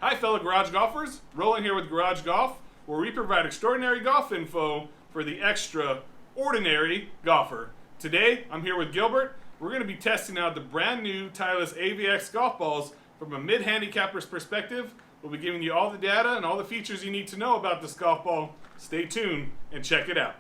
Hi fellow garage golfers, Roland here with Garage Golf, where we provide extraordinary golf info for the extraordinary golfer. Today, I'm here with Gilbert. We're going to be testing out the brand new Titleist AVX Golf Balls from a mid-handicapper's perspective. We'll be giving you all the data and all the features you need to know about this golf ball. Stay tuned and check it out.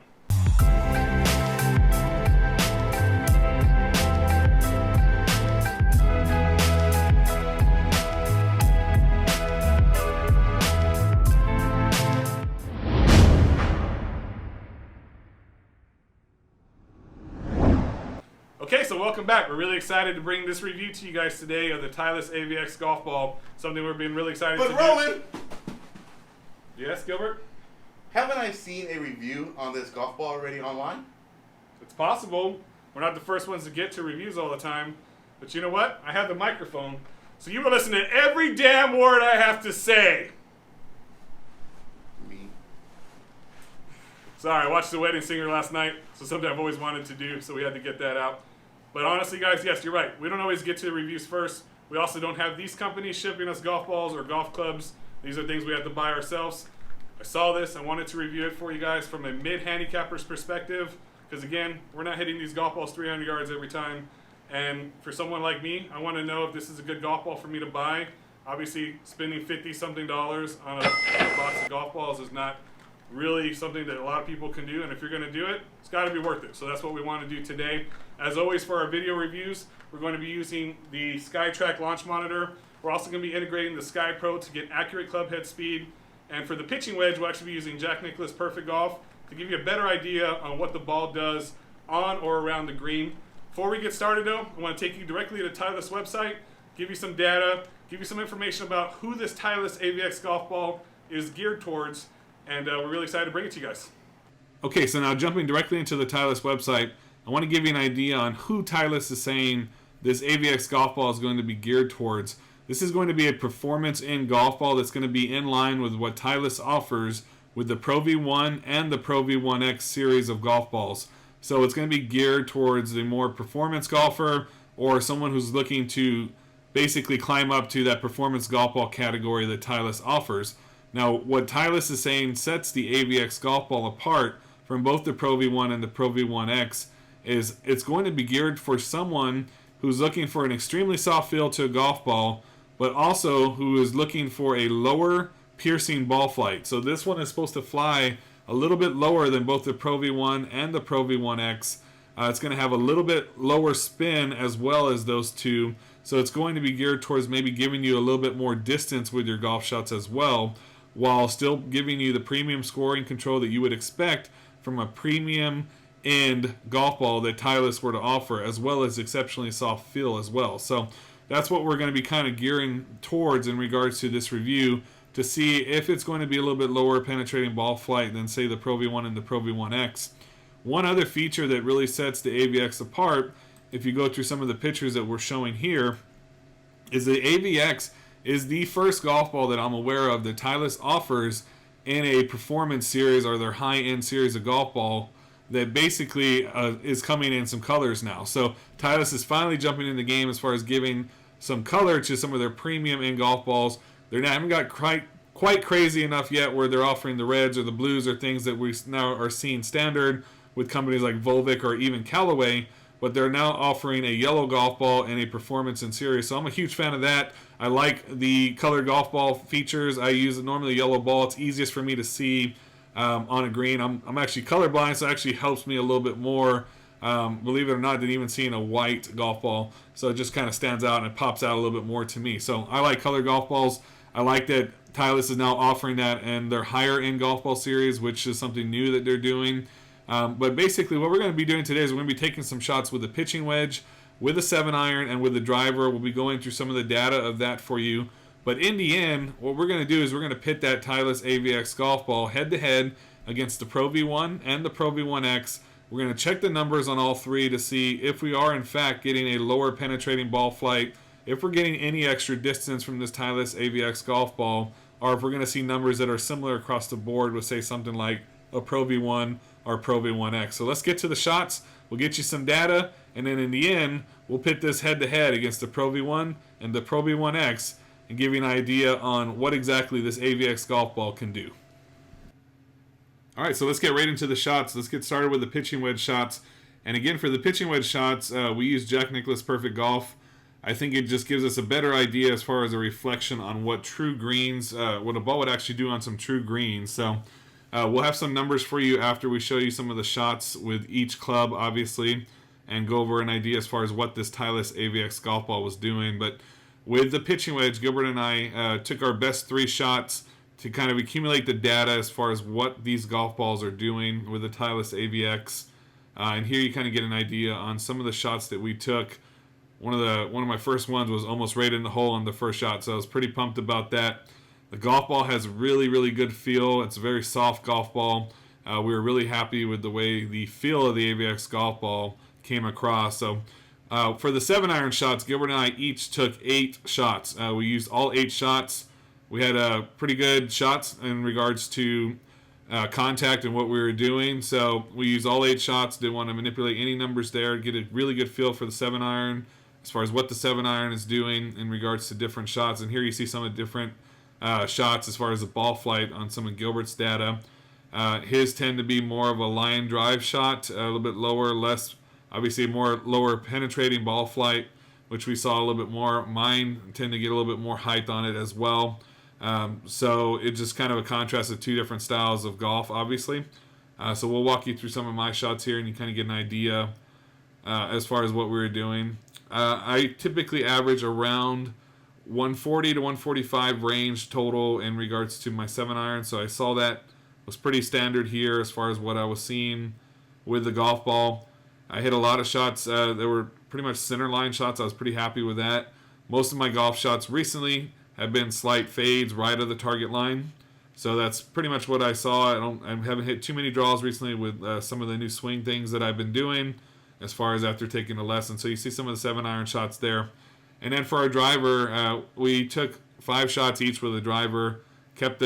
Okay, so welcome back. We're really excited to bring this review to you guys today of the Titleist AVX Golf Ball. Something we're being really excited to do. But Roland! Yes, Gilbert? Haven't I seen a review on this golf ball already online? It's possible. We're not the first ones to get to reviews all the time. But you know what? I have the microphone. So you will listen to every damn word I have to say. Me. Sorry, I watched The Wedding Singer last night. So something I've always wanted to do. So we had to get that out. But honestly, guys, yes, you're right. We don't always get to the reviews first. We also don't have these companies shipping us golf balls or golf clubs. These are things we have to buy ourselves. I saw this. I wanted to review it for you guys from a mid-handicapper's perspective. Because, again, we're not hitting these golf balls 300 yards every time. And for someone like me, I want to know if this is a good golf ball for me to buy. Obviously, spending $50-something on a box of golf balls is not really something that a lot of people can do, and if you're going to do it, it's got to be worth it. So that's what we want to do today. As always, for our video reviews, we're going to be using the SkyTrack launch monitor. We're also going to be integrating the Sky Pro to get accurate club head speed. And for the pitching wedge, we'll actually be using Jack Nicklaus Perfect Golf to give you a better idea on what the ball does on or around the green. Before we get started, though, I want to take you directly to the Titleist website, give you some data, give you some information about who this Titleist AVX Golf Ball is geared towards. And we're really excited to bring it to you guys. Okay, so now jumping directly into the Titleist website, I want to give you an idea on who Titleist is saying this AVX golf ball is going to be geared towards. This is going to be a performance in golf ball that's going to be in line with what Titleist offers with the Pro V1 and the Pro V1X series of golf balls. So it's going to be geared towards the more performance golfer or someone who's looking to basically climb up to that performance golf ball category that Titleist offers. Now, what Titleist is saying sets the AVX golf ball apart from both the Pro V1 and the Pro V1X is it's going to be geared for someone who's looking for an extremely soft feel to a golf ball, but also who is looking for a lower piercing ball flight. So this one is supposed to fly a little bit lower than both the Pro V1 and the Pro V1X. It's going to have a little bit lower spin as well as those two. So it's going to be geared towards maybe giving you a little bit more distance with your golf shots as well, while still giving you the premium scoring control that you would expect from a premium end golf ball that Titleist were to offer, as well as exceptionally soft feel as well. So that's what we're going to be kind of gearing towards in regards to this review, to see if it's going to be a little bit lower penetrating ball flight than, say, the Pro V1 and the Pro V1X. One other feature that really sets the AVX apart, if you go through some of the pictures that we're showing here, is the AVX is the first golf ball that I'm aware of that Titleist offers in a performance series or their high-end series of golf ball that basically is coming in some colors now. So Titleist is finally jumping in the game as far as giving some color to some of their premium in golf balls. They haven't got quite crazy enough yet where they're offering the reds or the blues or things that we now are seeing standard with companies like Volvic or even Callaway, but they're now offering a yellow golf ball and a performance in series. So I'm a huge fan of that. I like the colored golf ball features. I use normally a yellow ball. It's easiest for me to see on a green. I'm actually colorblind, so it actually helps me a little bit more, believe it or not, than even seeing a white golf ball. So it just kind of stands out and it pops out a little bit more to me. So I like colored golf balls. I like that Titleist is now offering that in their higher end golf ball series, which is something new that they're doing. But basically what we're going to be doing today is we're going to be taking some shots with the pitching wedge, with a 7-iron, and with the driver. We'll be going through some of the data of that for you. But in the end, what we're going to do is we're going to pit that Titleist AVX golf ball head-to-head against the Pro V1 and the Pro V1X. We're going to check the numbers on all three to see if we are, in fact, getting a lower penetrating ball flight, if we're getting any extra distance from this Titleist AVX golf ball, or if we're going to see numbers that are similar across the board with, say, something like a Pro V1 or Pro V1X. So let's get to the shots. We'll get you some data, and then in the end, we'll pit this head-to-head against the Pro V1 and the Pro V1X and give you an idea on what exactly this AVX golf ball can do. All right, so let's get right into the shots. Let's get started with the pitching wedge shots. And again, for the pitching wedge shots, we use Jack Nicklaus Perfect Golf. I think it just gives us a better idea as far as a reflection on what true greens, what a ball would actually do on some true greens. So we'll have some numbers for you after we show you some of the shots with each club, obviously, and go over an idea as far as what this Titleist AVX golf ball was doing. But with the pitching wedge, Gilbert and I took our best 3 shots to kind of accumulate the data as far as what these golf balls are doing with the Titleist AVX. And here you kind of get an idea on some of the shots that we took. One of my first ones was almost right in the hole on the first shot, so I was pretty pumped about that. The golf ball has really, really good feel. It's a very soft golf ball. We were really happy with the way the feel of the AVX golf ball came across. So for the 7-iron shots, Gilbert and I each took 8 shots. We used all 8 shots. We had pretty good shots in regards to contact and what we were doing. So we used all 8 shots. Didn't want to manipulate any numbers there. Get a really good feel for the 7-iron as far as what the 7-iron is doing in regards to different shots. And here you see some of the different shots as far as the ball flight on some of Gilbert's data. His tend to be more of a line drive shot, a little bit lower, less, obviously more lower penetrating ball flight, which we saw a little bit more. Mine tend to get a little bit more height on it as well. So it's just kind of a contrast of 2 different styles of golf, obviously. So we'll walk you through some of my shots here, and you kind of get an idea as far as what we were doing. I typically average around 140 to 145 range total in regards to my 7-iron. So I saw that was pretty standard here as far as what I was seeing with the golf ball. I hit a lot of shots that were pretty much center line shots. I was pretty happy with that. Most of my golf shots recently have been slight fades right of the target line. So that's pretty much what I saw. I haven't hit too many draws recently with some of the new swing things that I've been doing as far as after taking a lesson. So you see some of the 7-iron shots there. And then for our driver, we took 5 shots each with a driver. Kept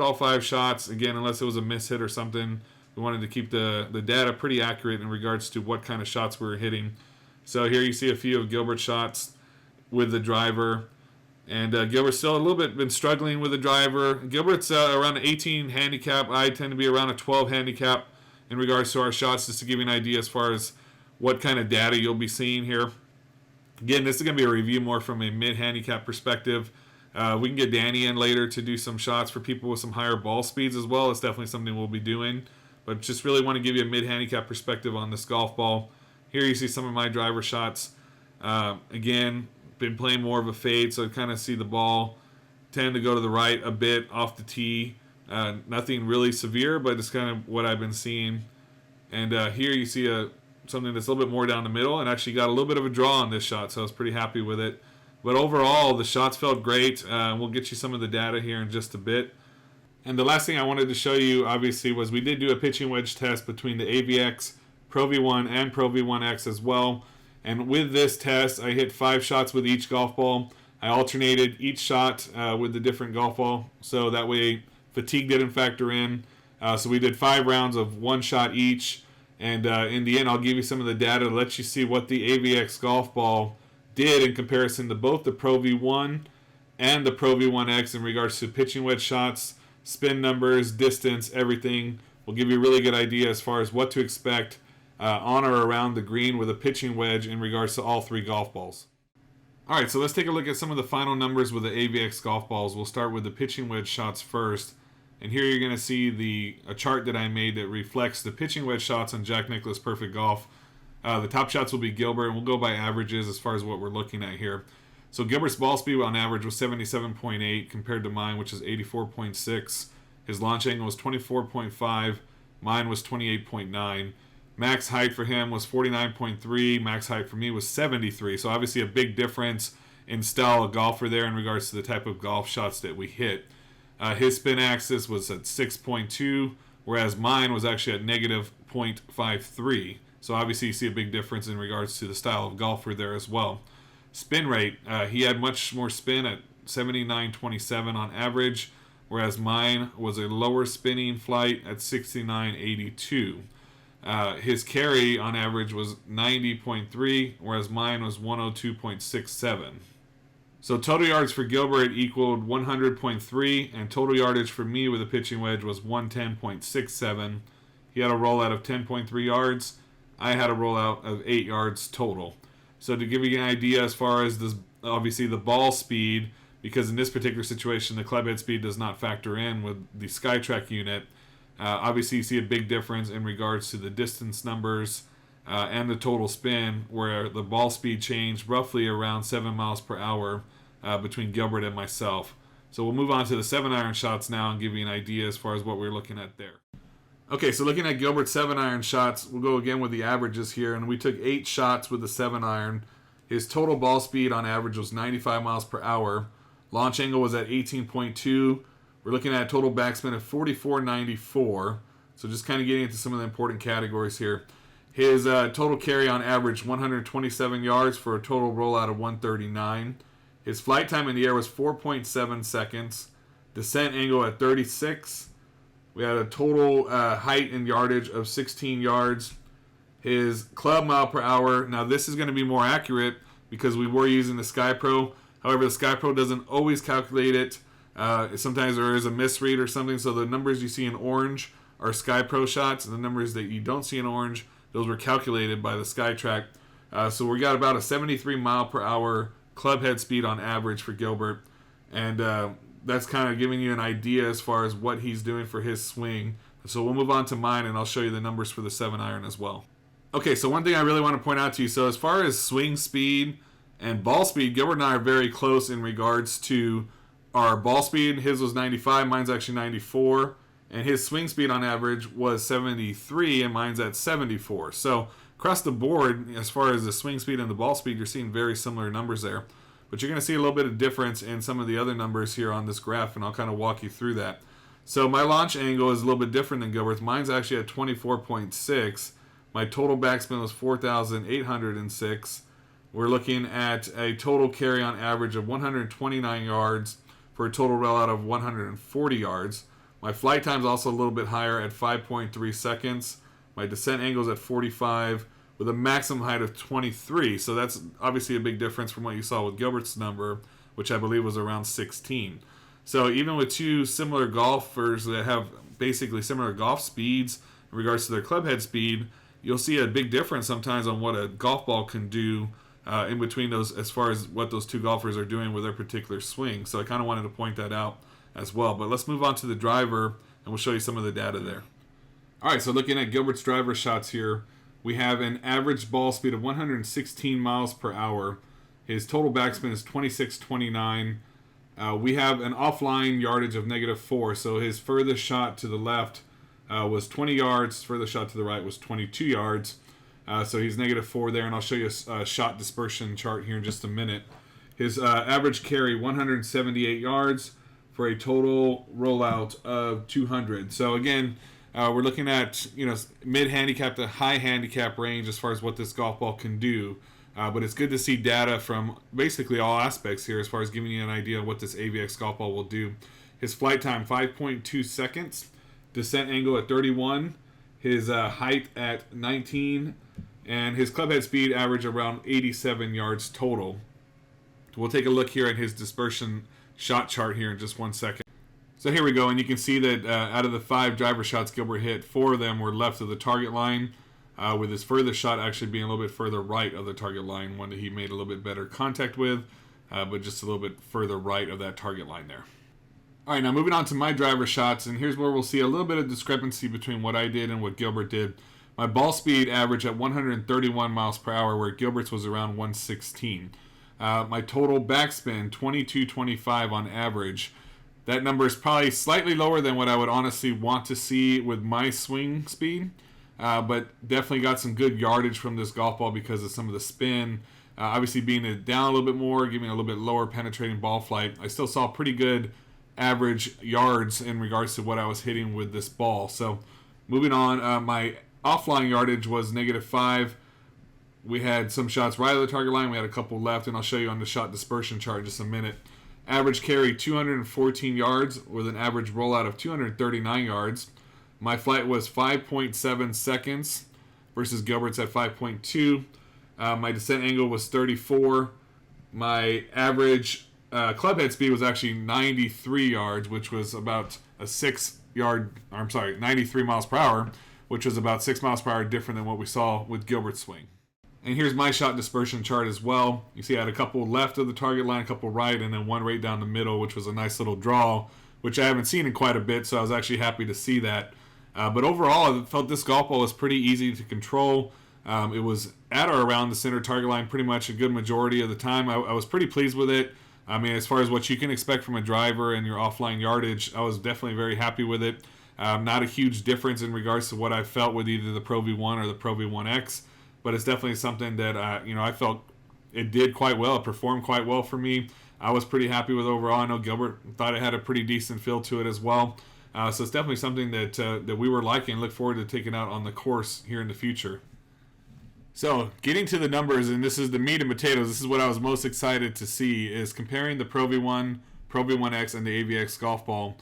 all 5 shots. Again, unless it was a miss hit or something, we wanted to keep the data pretty accurate in regards to what kind of shots we were hitting. So here you see a few of Gilbert's shots with the driver. And Gilbert's still a little bit been struggling with the driver. Gilbert's around an 18 handicap. I tend to be around a 12 handicap in regards to our shots, just to give you an idea as far as what kind of data you'll be seeing here. Again, this is going to be a review more from a mid-handicap perspective. We can get Danny in later to do some shots for people with some higher ball speeds as well. It's definitely something we'll be doing. But just really want to give you a mid-handicap perspective on this golf ball. Here you see some of my driver shots. Again, been playing more of a fade, so I kind of see the ball tend to go to the right a bit off the tee. Nothing really severe, but it's kind of what I've been seeing. And here you see something that's a little bit more down the middle, and actually got a little bit of a draw on this shot, so I was pretty happy with it. But overall, the shots felt great. We'll get you some of the data here in just a bit. And the last thing I wanted to show you, obviously, was we did do a pitching wedge test between the AVX Pro V1 and Pro V1X as well. And with this test, I hit 5 shots with each golf ball. I alternated each shot with the different golf ball, so that way fatigue didn't factor in. So we did 5 rounds of 1 shot each. And in the end, I'll give you some of the data to let you see what the AVX golf ball did in comparison to both the Pro V1 and the Pro V1X in regards to pitching wedge shots, spin numbers, distance, everything. Will give you a really good idea as far as what to expect on or around the green with a pitching wedge in regards to all 3 golf balls. All right, so let's take a look at some of the final numbers with the AVX golf balls. We'll start with the pitching wedge shots first. And here you're going to see a chart that I made that reflects the pitching wedge shots on Jack Nicklaus Perfect Golf. The top shots will be Gilbert, and we'll go by averages as far as what we're looking at here. So Gilbert's ball speed on average was 77.8 compared to mine, which is 84.6. His launch angle was 24.5. Mine was 28.9. Max height for him was 49.3. Max height for me was 73. So obviously a big difference in style of golfer there in regards to the type of golf shots that we hit. His spin axis was at 6.2, whereas mine was actually at negative 0.53. So obviously you see a big difference in regards to the style of golfer there as well. Spin rate, he had much more spin at 79.27 on average, whereas mine was a lower spinning flight at 69.82. His carry on average was 90.3, whereas mine was 102.67. So total yards for Gilbert equaled 100.3, and total yardage for me with a pitching wedge was 110.67. He had a rollout of 10.3 yards. I had a rollout of 8 yards total. So to give you an idea as far as this, obviously the ball speed, because in this particular situation the club head speed does not factor in with the SkyTrack unit. Obviously you see a big difference in regards to the distance numbers and the total spin, where the ball speed changed roughly around 7 miles per hour between Gilbert and myself. So we'll move on to the 7-iron shots now and give you an idea as far as what we're looking at there. Okay, so looking at Gilbert's 7-iron shots, we'll go again with the averages here, and we took 8 shots with the 7-iron. His total ball speed on average was 95 miles per hour. Launch angle was at 18.2. We're looking at a total backspin of 44.94. So just kind of getting into some of the important categories here. His total carry on average 127 yards for a total rollout of 139. His flight time in the air was 4.7 seconds. Descent angle at 36. We had a total height and yardage of 16 yards. His club mile per hour, now this is going to be more accurate because we were using the Sky Pro. However, the Sky Pro doesn't always calculate it. Sometimes there is a misread or something, so the numbers you see in orange are Sky Pro shots, and the numbers that you don't see in orange, those were calculated by the SkyTrack. So we got about a 73 mile per hour club head speed on average for Gilbert, and that's kind of giving you an idea as far as what he's doing for his swing. So we'll move on to mine, and I'll show you the numbers for the 7-iron as well. Okay, so one thing I really want to point out to you, so as far as swing speed and ball speed, Gilbert and I are very close in regards to our ball speed. His was 95, mine's actually 94, and his swing speed on average was 73, and mine's at 74. So across the board, as far as the swing speed and the ball speed, you're seeing very similar numbers there. But you're going to see a little bit of difference in some of the other numbers here on this graph, and I'll kind of walk you through that. So my launch angle is a little bit different than Gilbert's. Mine's actually at 24.6. My total backspin was 4,806. We're looking at a total carry on average of 129 yards for a total rollout of 140 yards. My flight time is also a little bit higher at 5.3 seconds. My descent angle is at 45 with a maximum height of 23. So that's obviously a big difference from what you saw with Gilbert's number, which I believe was around 16. So even with two similar golfers that have basically similar golf speeds in regards to their club head speed, you'll see a big difference sometimes on what a golf ball can do in between those, as far as what those two golfers are doing with their particular swing. So I kind of wanted to point that out as well. But let's move on to the driver, and we'll show you some of the data there. All right, so looking at Gilbert's driver shots here, we have an average ball speed of 116 miles per hour. His total backspin is 26.29. We have an offline yardage of -4, so his furthest shot to the left was 20 yards, furthest shot to the right was 22 yards. So he's -4 there, and I'll show you a shot dispersion chart here in just a minute. His average carry, 178 yards for a total rollout of 200. So again, we're looking at mid-handicap to high handicap range as far as what this golf ball can do. But it's good to see data from basically all aspects here as far as giving you an idea of what this AVX golf ball will do. His flight time, 5.2 seconds. Descent angle at 31. His height at 19. And his club head speed average around 87 yards total. We'll take a look here at his dispersion shot chart here in just 1 second. So here we go, and you can see that out of the 5 driver shots Gilbert hit, 4 of them were left of the target line, with his furthest shot actually being a little bit further right of the target line, one that he made a little bit better contact with, but just a little bit further right of that target line there. All right, now moving on to my driver shots, and here's where we'll see a little bit of discrepancy between what I did and what Gilbert did. My ball speed averaged at 131 miles per hour, where Gilbert's was around 116. My total backspin, 22.25 on average. That number is probably slightly lower than what I would honestly want to see with my swing speed, but definitely got some good yardage from this golf ball because of some of the spin. Obviously being it down a little bit more, giving a little bit lower penetrating ball flight, I still saw pretty good average yards in regards to what I was hitting with this ball. So moving on, my offline yardage was -5. We had some shots right of the target line. We had a couple left, and I'll show you on the shot dispersion chart in just a minute. Average carry 214 yards with an average rollout of 239 yards. My flight was 5.7 seconds versus Gilbert's at 5.2. My descent angle was 34. My average club head speed was actually 93 yards, which was about a 93 miles per hour, which was about 6 miles per hour different than what we saw with Gilbert's swing. And here's my shot dispersion chart as well. You see I had a couple left of the target line, a couple right, and then one right down the middle, which was a nice little draw, which I haven't seen in quite a bit, so I was actually happy to see that. But overall, I felt this golf ball was pretty easy to control. It was at or around the center target line pretty much a good majority of the time. I was pretty pleased with it. I mean, as far as what you can expect from a driver and your offline yardage, I was definitely very happy with it. Not a huge difference in regards to what I felt with either the Pro V1 or the Pro V1X, but it's definitely something that I felt it did quite well. It performed quite well for me. I was pretty happy with overall. I know Gilbert thought it had a pretty decent feel to it as well. So it's definitely something that we were liking and look forward to taking out on the course here in the future. So getting to the numbers, and this is the meat and potatoes, this is what I was most excited to see, is comparing the Pro V1, Pro V1X, and the AVX Golf Ball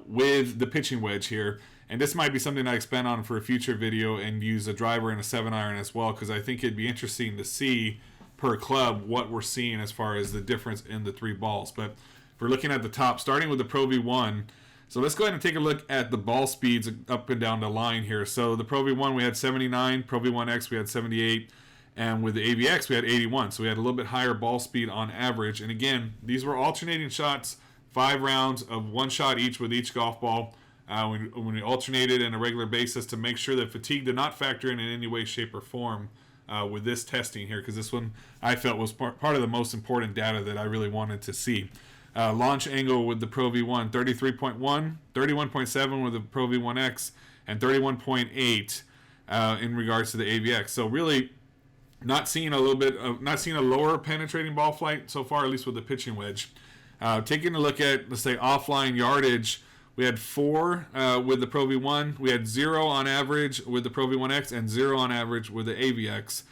with the pitching wedge here. And this might be something I expand on for a future video and use a driver and a 7-iron as well, because I think it'd be interesting to see per club what we're seeing as far as the difference in the three balls. But if we're looking at the top, starting with the Pro V1, so let's go ahead and take a look at the ball speeds up and down the line here. So the Pro V1 we had 79, Pro V1X we had 78, and with the AVX we had 81. So we had a little bit higher ball speed on average. And again, these were alternating shots, 5 rounds of 1 shot each with each golf ball. When we alternated on a regular basis to make sure that fatigue did not factor in any way, shape, or form with this testing here, because this one I felt was part of the most important data that I really wanted to see. Launch angle with the Pro V1, 33.1, 31.7 with the Pro V1X, and 31.8 in regards to the AVX. So really not seeing a lower penetrating ball flight so far, at least with the pitching wedge. Taking a look at, let's say, offline yardage, we had 4 with the Pro V1. We had 0 on average with the Pro V1X and 0 on average with the AVX.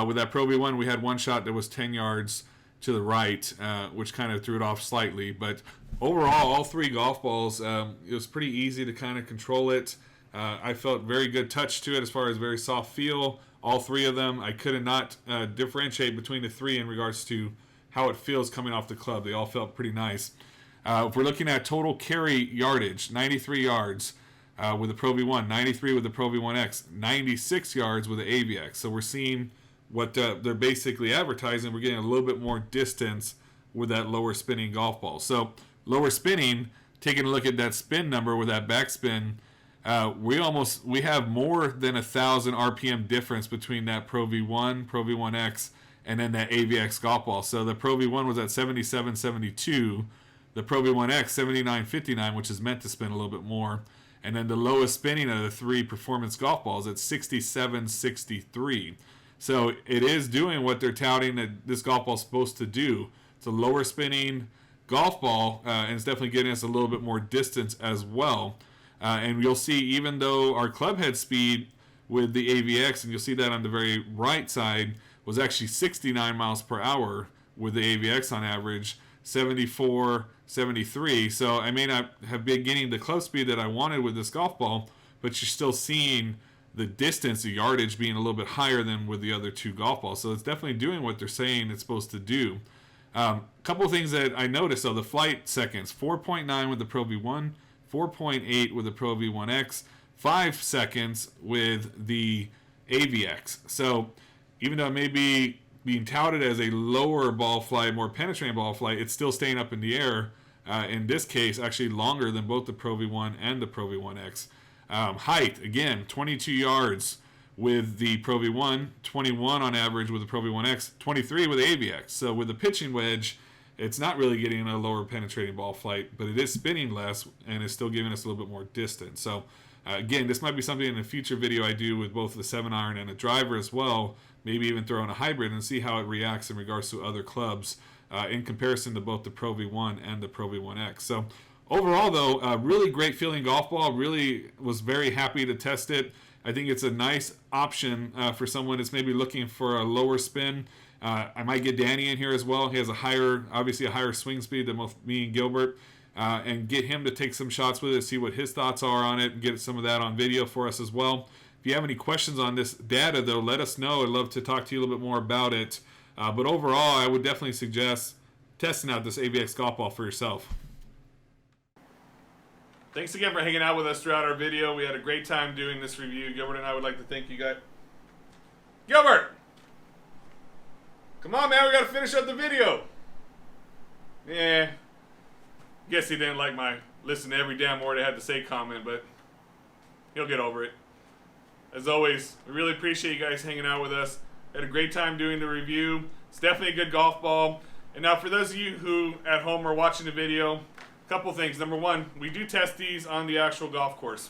With that Pro V1, we had 1 shot that was 10 yards to the right, which kind of threw it off slightly. But overall, all 3 golf balls, it was pretty easy to kind of control it. I felt very good touch to it as far as very soft feel. All 3 of them, I could not differentiate between the 3 in regards to how it feels coming off the club. They all felt pretty nice. If we're looking at total carry yardage, 93 yards with the Pro V1, 93 with the Pro V1X, 96 yards with the AVX. So we're seeing what they're basically advertising. We're getting a little bit more distance with that lower spinning golf ball. So lower spinning, taking a look at that spin number with that backspin, we have more than 1,000 RPM difference between that Pro V1, Pro V1X, and then that AVX golf ball. So the Pro V1 was at 77.72, the Pro V1X 79.59, which is meant to spin a little bit more, and then the lowest spinning of the 3 performance golf balls at 67.63. So it is doing what they're touting that this golf ball is supposed to do. It's a lower spinning golf ball, and it's definitely getting us a little bit more distance as well. And you'll see, even though our club head speed with the AVX, and you'll see that on the very right side, was actually 69 miles per hour with the AVX on average, 74, 73. So I may not have been getting the club speed that I wanted with this golf ball, but you're still seeing the distance, the yardage being a little bit higher than with the other 2 golf balls. So it's definitely doing what they're saying it's supposed to do. Couple of things that I noticed, though, the flight seconds, 4.9 with the Pro V1, 4.8 with the Pro V1X, 5 seconds with the AVX. So even though it may be being touted as a lower ball flight, more penetrating ball flight, it's still staying up in the air. In this case, actually longer than both the Pro V1 and the Pro V1X. Height, again, 22 yards with the Pro V1, 21 on average with the Pro V1X, 23 with the AVX. So with the pitching wedge, it's not really getting a lower penetrating ball flight, but it is spinning less and is still giving us a little bit more distance. So again, this might be something in a future video I do with both the 7-iron and a driver as well, maybe even throw in a hybrid and see how it reacts in regards to other clubs in comparison to both the Pro V1 and the Pro V1X. So overall, though, really great feeling golf ball. Really was very happy to test it. I think it's a nice option for someone that's maybe looking for a lower spin. I might get Danny in here as well. He has obviously a higher swing speed than both me and Gilbert, and get him to take some shots with it, see what his thoughts are on it, and get some of that on video for us as well. If you have any questions on this data, though, let us know. I'd love to talk to you a little bit more about it. But overall, I would definitely suggest testing out this AVX golf ball for yourself. Thanks again for hanging out with us throughout our video. We had a great time doing this review. Gilbert and I would like to thank you guys. Gilbert! Come on, man. We got to finish up the video. Yeah. Guess he didn't like my listen to every damn word I had to say comment, but he'll get over it. As always, we really appreciate you guys hanging out with us. Had a great time doing the review. It's definitely a good golf ball. And now for those of you who at home are watching the video, a couple things. Number one, we do test these on the actual golf course.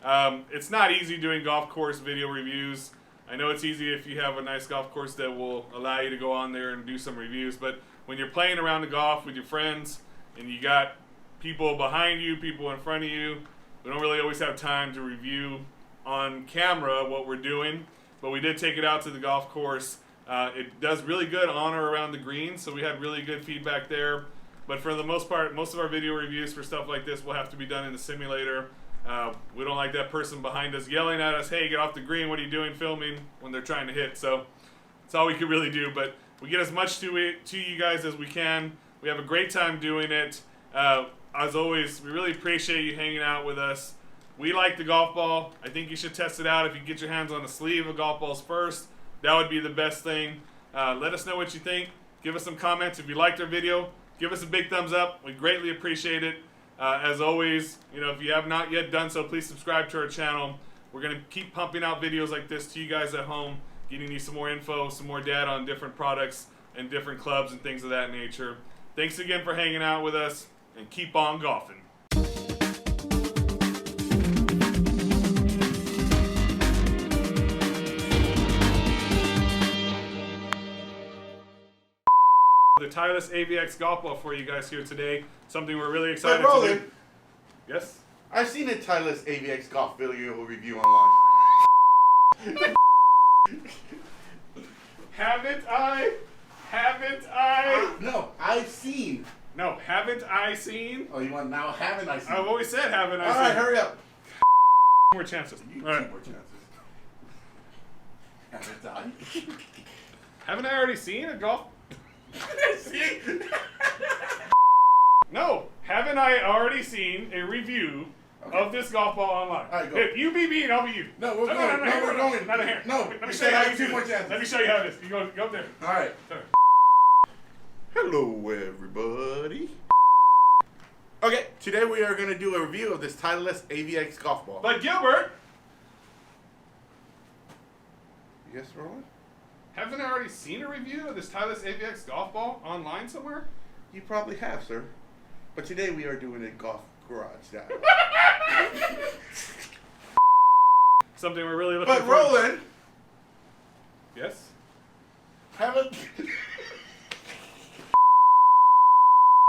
It's not easy doing golf course video reviews. I know it's easy if you have a nice golf course that will allow you to go on there and do some reviews, but when you're playing around the golf with your friends and you got people behind you, people in front of you, we don't really always have time to review on camera what we're doing, but we did take it out to the golf course. It does really good on or around the green, so we had really good feedback there. But for the most part, most of our video reviews for stuff like this will have to be done in the simulator. We don't like that person behind us yelling at us, hey, get off the green, what are you doing filming, when they're trying to hit. So that's all we can really do, but we get as much to you guys as we can. We have a great time doing it. As always, we really appreciate you hanging out with us. We like the golf ball. I think you should test it out. If you get your hands on a sleeve of golf balls first, that would be the best thing. Let us know what you think. Give us some comments. If you liked our video, give us a big thumbs up. We greatly appreciate it. As always, if you have not yet done so, please subscribe to our channel. We're going to keep pumping out videos like this to you guys at home, getting you some more info, some more data on different products and different clubs and things of that nature. Thanks again for hanging out with us, and keep on golfing. The Titleist AVX Golf Ball for you guys here today. Something we're really excited to Roland, do. Yes? I've seen a Titleist AVX Golf video review online. Haven't I? Haven't I? No, I've seen. No, haven't I seen? Oh, you want now? Haven't I seen? I've always said haven't I All seen. right, hurry up. More chances. You All right. two more chances. Haven't I? Haven't I already seen a golf? See? No, haven't I already seen a review of this golf ball online? All right, go. If you be me and I'll be you. No, we're going. No, we're going. Not here. No, Let me we show you said how I you have do two more this. chances. Let me show you how it is. You go up there. All right. Sorry. Hello, everybody. Okay, today we are going to do a review of this Titleist AVX Golf Ball. But Gilbert, Yes, Roland? haven't I already seen a review of this Titleist AVX Golf Ball online somewhere? You probably have, sir. But today we are doing a golf garage style. Something we're really looking But for. Roland, Yes? haven't...